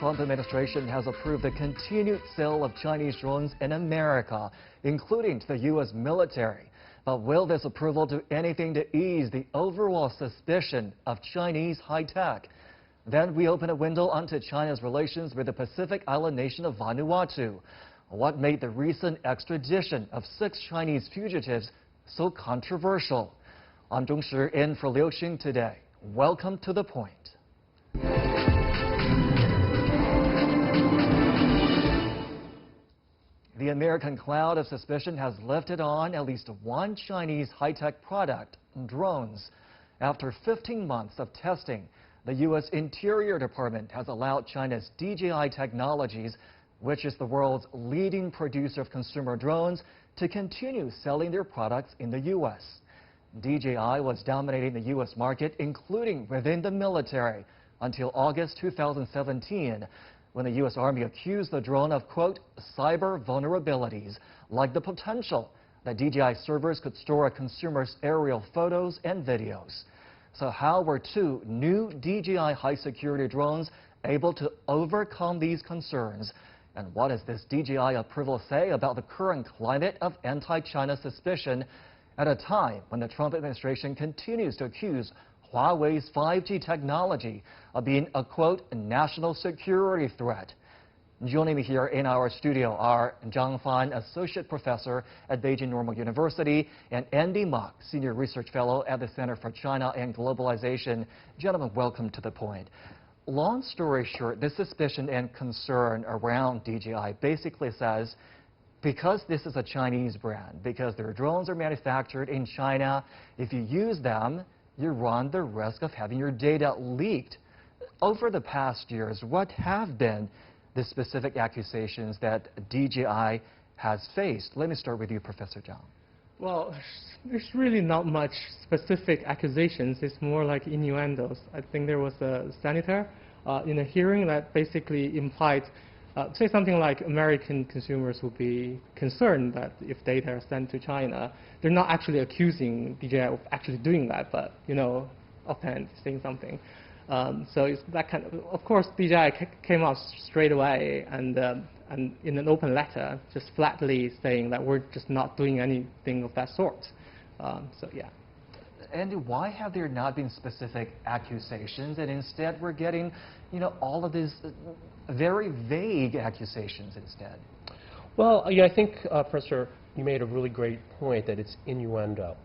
Trump administration has approved the continued sale of Chinese drones in America, including to the U.S. military. But will this approval do anything to ease the overall suspicion of Chinese high-tech? Then we open a window onto China's relations with the Pacific island nation of Vanuatu. What made the recent extradition of 6 Chinese fugitives so controversial? I'm Zhong Shi in for Liu Xing today. Welcome to The Point. The American cloud of suspicion has lifted on at least one Chinese high-tech product, drones. After 15 months of testing, the U.S. Interior Department has allowed China's DJI Technologies, which is the world's leading producer of consumer drones, to continue selling their products in the U.S. DJI was dominating the U.S. market, including within the military, until August 2017, when the U.S. Army accused the drone of, quote, cyber vulnerabilities, like the potential that DJI servers could store a consumer's aerial photos and videos. So how were 2 new DJI high-security drones able to overcome these concerns? And what does this DJI approval say about the current climate of anti-China suspicion at a time when the Trump administration continues to accuse Huawei's 5G technology of being a, quote, national security threat? Joining me here in our studio are Zhang, Associate Professor at Beijing Normal University, and Andy Mok, Senior Research Fellow at the Center for China and Globalization. Gentlemen, welcome to The Point. Long story short, this suspicion and concern around DJI basically says, because this is a Chinese brand, because their drones are manufactured in China, if you use them, you run the risk of having your data leaked. Over the past years, what have been the specific accusations that DJI has faced? Let me start with you, Professor Zhang. Well, there's really not much specific accusations. It's more like innuendos. I think there was a senator in a hearing that basically implied, say something like American consumers would be concerned that if data are sent to China, they're not actually accusing DJI of actually doing that, but, you know, offhand saying something. So it's that kind of course, DJI came out straight away and in an open letter, just flatly saying that we're just not doing anything of that sort. So yeah. Andy, why have there not been specific accusations, and instead we're getting, you know, all of these very vague accusations instead? Well, yeah, I think, Professor, you made a really great point that it's innuendo.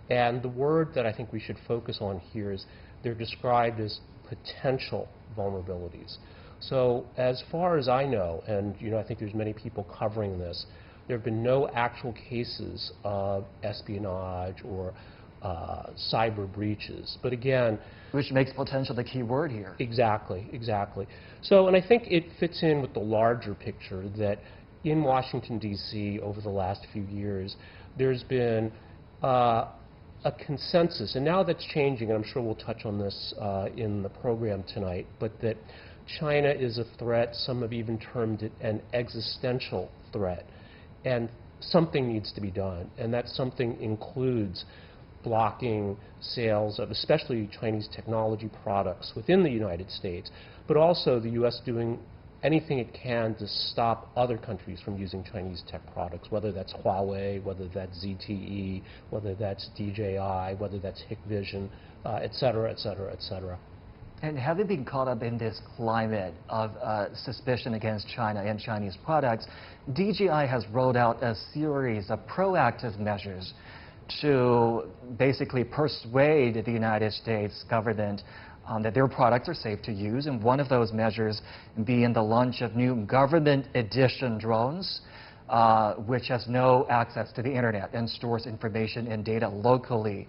And the word that I think we should focus on here is they're described as potential vulnerabilities. So as far as I know, and you know, I think there's many people covering this, there have been no actual cases of espionage or cyber breaches. But again, which makes potential the key word here. Exactly, exactly. So, and I think it fits in with the larger picture that in Washington, D.C., over the last few years, there's been a consensus, and now that's changing, and I'm sure we'll touch on this in the program tonight, but that China is a threat. Some have even termed it an existential threat, and something needs to be done, and that something includes blocking sales of especially Chinese technology products within the United States, but also the U.S. doing anything it can to stop other countries from using Chinese tech products, whether that's Huawei, whether that's ZTE, whether that's DJI, whether that's Hikvision, et cetera, et cetera, et cetera. And having been caught up in this climate of suspicion against China and Chinese products, DJI has rolled out a series of proactive measures to basically persuade the United States government that their products are safe to use, and one of those measures being the launch of new government edition drones, which has no access to the internet and stores information and data locally.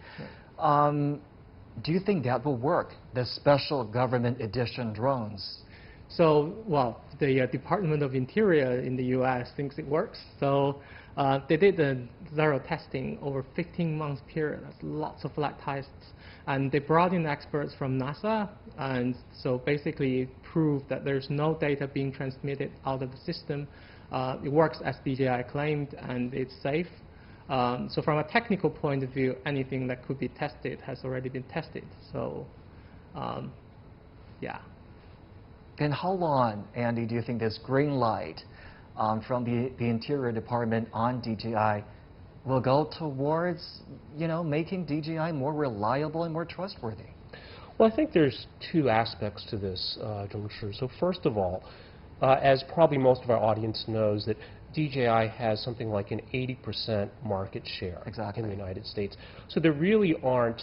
Do you think that will work, the special government edition drones? So, well, the Department of Interior in the U.S. thinks it works. So they did the zero testing over 15 months period. That's lots of flight tests. And they brought in experts from NASA, and so basically proved that there's no data being transmitted out of the system. It works as DJI claimed, and it's safe. So from a technical point of view, anything that could be tested has already been tested. So, yeah. And how long, Andy, do you think this green light from the Interior Department on DJI will go towards, making DJI more reliable and more trustworthy? Well, I think there's two aspects to this, Zhang. So first of all, as probably most of our audience knows, that DJI has something like an 80% market share in the United States. So there really aren't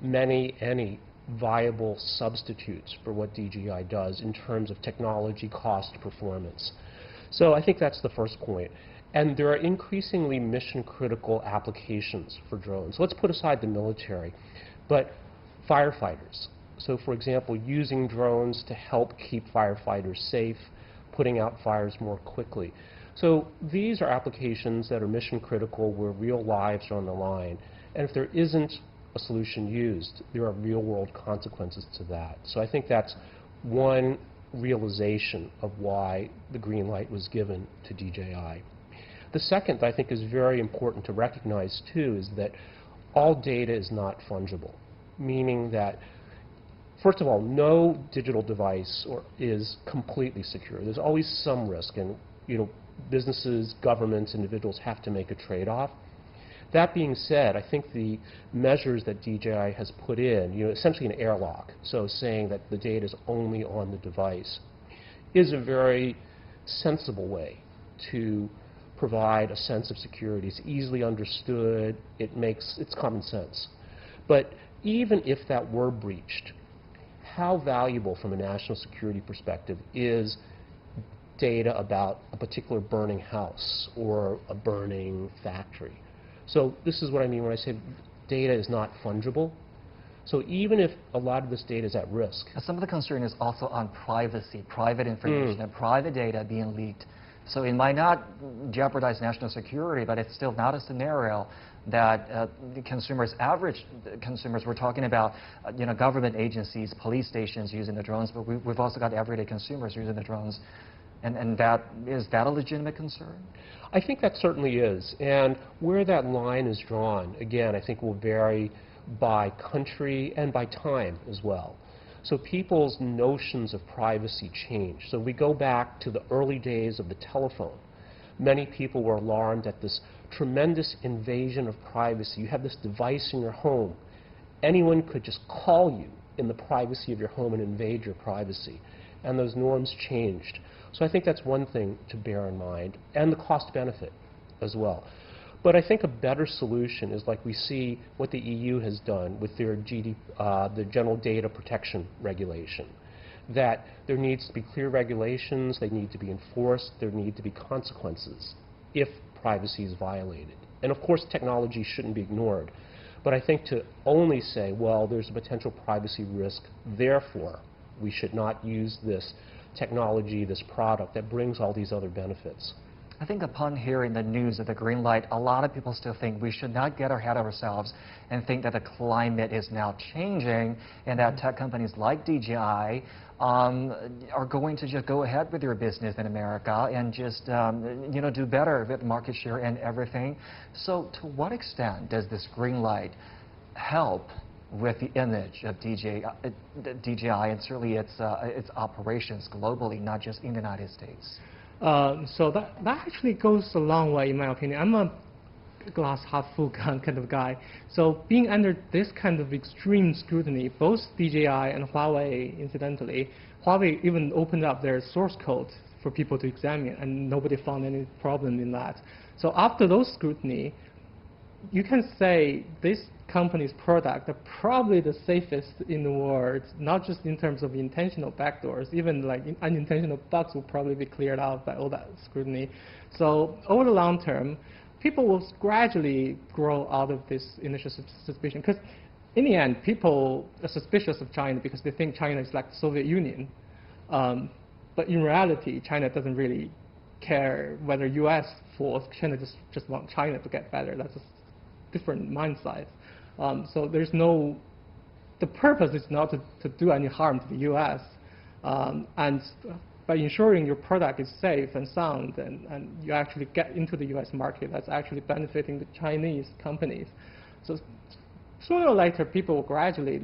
any viable substitutes for what DJI does in terms of technology, cost, performance. So I think that's the first point. And there are increasingly mission-critical applications for drones. Let's put aside the military, but firefighters. So for example, using drones to help keep firefighters safe, putting out fires more quickly. So these are applications that are mission-critical where real lives are on the line. And if there isn't a solution used, there are real-world consequences to that. So I think that's one realization of why the green light was given to DJI. The second that I think is very important to recognize too is that all data is not fungible, meaning that first of all, no digital device is completely secure. There's always some risk, and businesses, governments, individuals have to make a trade-off. That being said, I think the measures that DJI has put in, essentially an airlock, so saying that the data is only on the device, is a very sensible way to provide a sense of security. It's easily understood. It's common sense. But even if that were breached, how valuable from a national security perspective is data about a particular burning house or a burning factory? So this is what I mean when I say data is not fungible. So even if a lot of this data is at risk. Some of the concern is also on privacy, private information, and private data being leaked. So it might not jeopardize national security, but it's still not a scenario that the consumers, average consumers, we're talking about, government agencies, police stations using the drones, but we've also got everyday consumers using the drones. And is that a legitimate concern? I think that certainly is. And where that line is drawn, again, I think will vary by country and by time as well. So people's notions of privacy change. So we go back to the early days of the telephone. Many people were alarmed at this tremendous invasion of privacy. You have this device in your home. Anyone could just call you in the privacy of your home and invade your privacy. And those norms changed. So I think that's one thing to bear in mind, and the cost benefit as well. But I think a better solution is like we see what the EU has done with their the General Data Protection Regulation, that there needs to be clear regulations, they need to be enforced, there need to be consequences if privacy is violated. And of course technology shouldn't be ignored. But I think to only say, well, there's a potential privacy risk, therefore we should not use this technology, this product that brings all these other benefits. I think upon hearing the news of the green light, a lot of people still think we should not get ahead of ourselves and think that the climate is now changing and that tech companies like DJI are going to just go ahead with their business in America and just do better with market share and everything. So to what extent does this green light help with the image of DJI and certainly its operations globally, not just in the United States? So that actually goes a long way, in my opinion. I'm a glass half full kind of guy. So being under this kind of extreme scrutiny, both DJI and Huawei, incidentally, Huawei even opened up their source code for people to examine, and nobody found any problem in that. So after those scrutiny, you can say this company's product are probably the safest in the world, not just in terms of intentional backdoors, even like unintentional bugs will probably be cleared out by all that scrutiny. So over the long term, people will gradually grow out of this initial suspicion, because in the end, people are suspicious of China because they think China is like the Soviet Union. But in reality, China doesn't really care whether US falls. China just wants China to get better. That's a different mindset. So there's no, the purpose is not to do any harm to the US. And by ensuring your product is safe and sound and you actually get into the US market, that's actually benefiting the Chinese companies. So sooner or later, people will gradually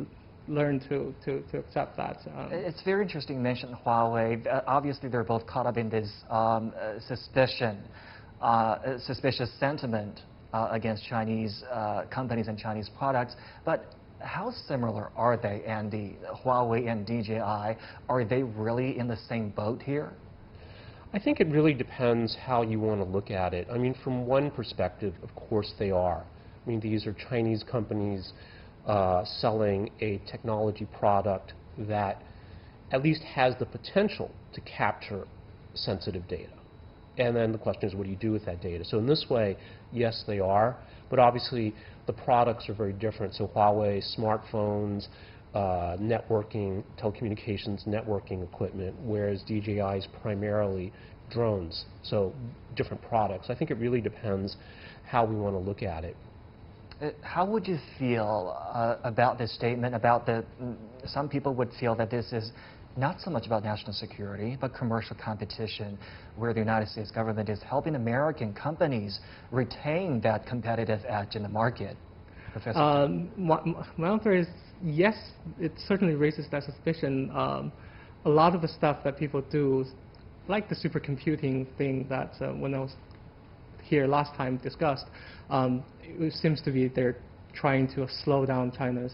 learn to accept that. It's very interesting you mentioned Huawei. Obviously, they're both caught up in this suspicious sentiment against Chinese companies and Chinese products. But how similar are they, Andy? Huawei and DJI, are they really in the same boat here? I think it really depends how you want to look at it. I mean, from one perspective, of course they are. I mean, these are Chinese companies selling a technology product that at least has the potential to capture sensitive data. And then the question is, what do you do with that data? So in this way, yes, they are. But obviously, the products are very different. So Huawei, smartphones, networking, telecommunications, networking equipment, whereas DJI is primarily drones. So different products. I think it really depends how we want to look at it. How would you feel about this statement, about some people would feel that this is not so much about national security, but commercial competition, where the United States government is helping American companies retain that competitive edge in the market? Professor? My answer is yes, it certainly raises that suspicion. A lot of the stuff that people do, like the supercomputing thing that when I was here last time discussed, it seems to be they're trying to slow down China's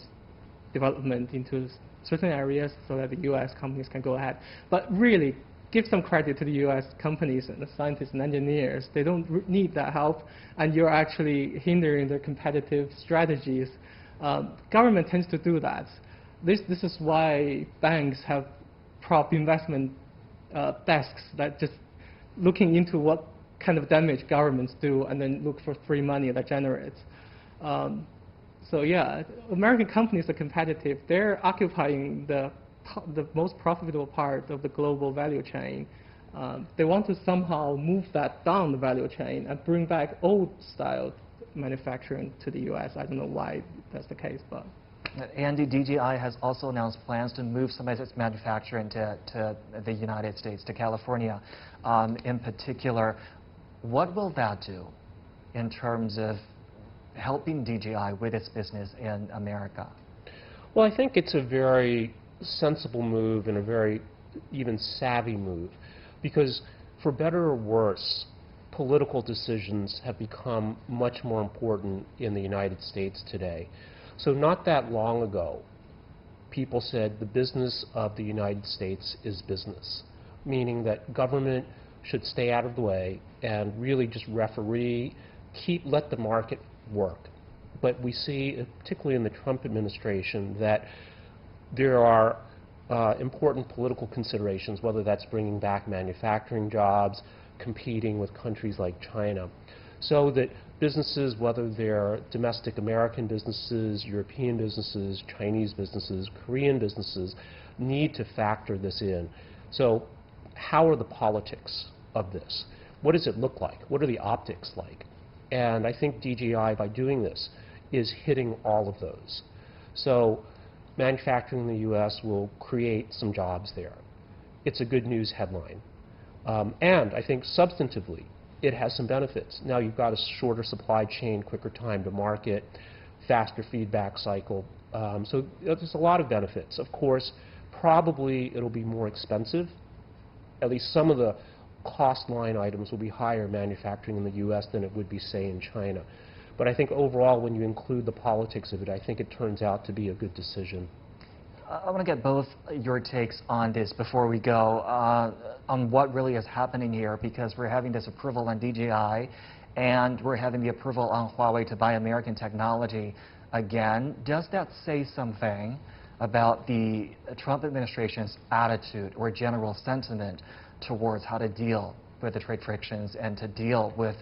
development into certain areas so that the U.S. companies can go ahead. But really, give some credit to the U.S. companies and the scientists and engineers. They don't need that help, and you're actually hindering their competitive strategies. Government tends to do that. This is why banks have prop investment desks that just looking into what kind of damage governments do and then look for free money that generates. So yeah, American companies are competitive. They're occupying the most profitable part of the global value chain. They want to somehow move that down the value chain and bring back old-style manufacturing to the U.S. I don't know why that's the case, but. Andy, DJI has also announced plans to move some of its manufacturing to the United States, to California in particular. What will that do in terms of helping DJI with its business in America? Well, I think it's a very sensible move and a very even savvy move, because for better or worse, political decisions have become much more important in the United States today. So not that long ago, people said the business of the United States is business, meaning that government should stay out of the way and really just referee, let the market work. But we see, particularly in the Trump administration, that there are important political considerations, whether that's bringing back manufacturing jobs, competing with countries like China, so that businesses, whether they're domestic American businesses, European businesses, Chinese businesses, Korean businesses, need to factor this in. So how are the politics of this? What does it look like? What are the optics like? And I think DJI, by doing this, is hitting all of those. So manufacturing in the U.S. will create some jobs there. It's a good news headline. And I think substantively, it has some benefits. Now you've got a shorter supply chain, quicker time to market, faster feedback cycle. So there's a lot of benefits. Of course, probably it'll be more expensive. At least some of the cost line items will be higher manufacturing in the U.S. than it would be, say, in China. But I think overall, when you include the politics of it, I think it turns out to be a good decision. I want to get both your takes on this before we go, on what really is happening here, because we're having this approval on DJI, and we're having the approval on Huawei to buy American technology again. Does that say something about the Trump administration's attitude or general sentiment towards how to deal with the trade frictions and to deal with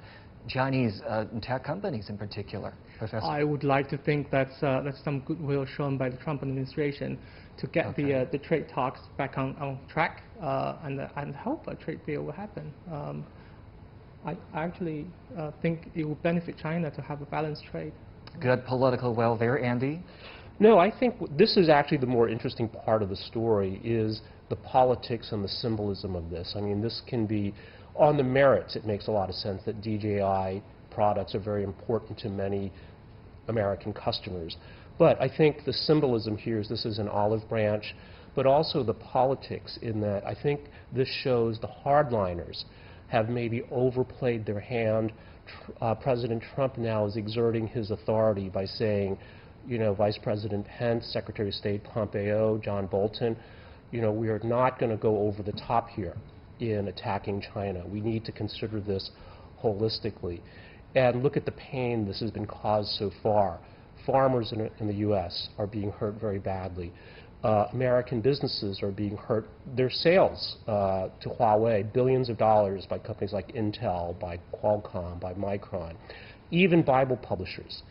Chinese tech companies in particular? Professor? I would like to think that's some goodwill shown by the Trump administration to get the trade talks back on track and hope a trade deal will happen. I actually think it will benefit China to have a balanced trade. Good political will there, Andy? No, I think this is actually the more interesting part of the story, is the politics and the symbolism of this. I mean, this can be, on the merits, it makes a lot of sense that DJI products are very important to many American customers. But I think the symbolism here is this is an olive branch, but also the politics in that I think this shows the hardliners have maybe overplayed their hand. President Trump now is exerting his authority by saying, you know, Vice President Pence, Secretary of State Pompeo, John Bolton, you know, we are not going to go over the top here in attacking China. We need to consider this holistically. And look at the pain this has been caused so far. Farmers in the U.S. are being hurt very badly. American businesses are being hurt. Their sales to Huawei, billions of dollars by companies like Intel, by Qualcomm, by Micron. Even Bible publishers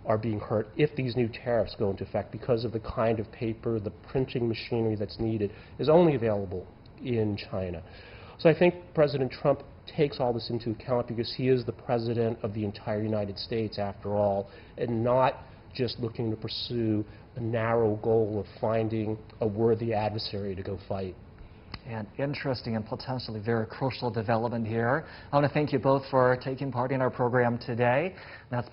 are being hurt if these new tariffs go into effect because of the kind of paper, the printing machinery that's needed is only available in China. So I think President Trump takes all this into account because he is the president of the entire United States after all, and not just looking to pursue a narrow goal of finding a worthy adversary to go fight. And interesting and potentially very crucial development here. I want to thank you both for taking part in our program today. That's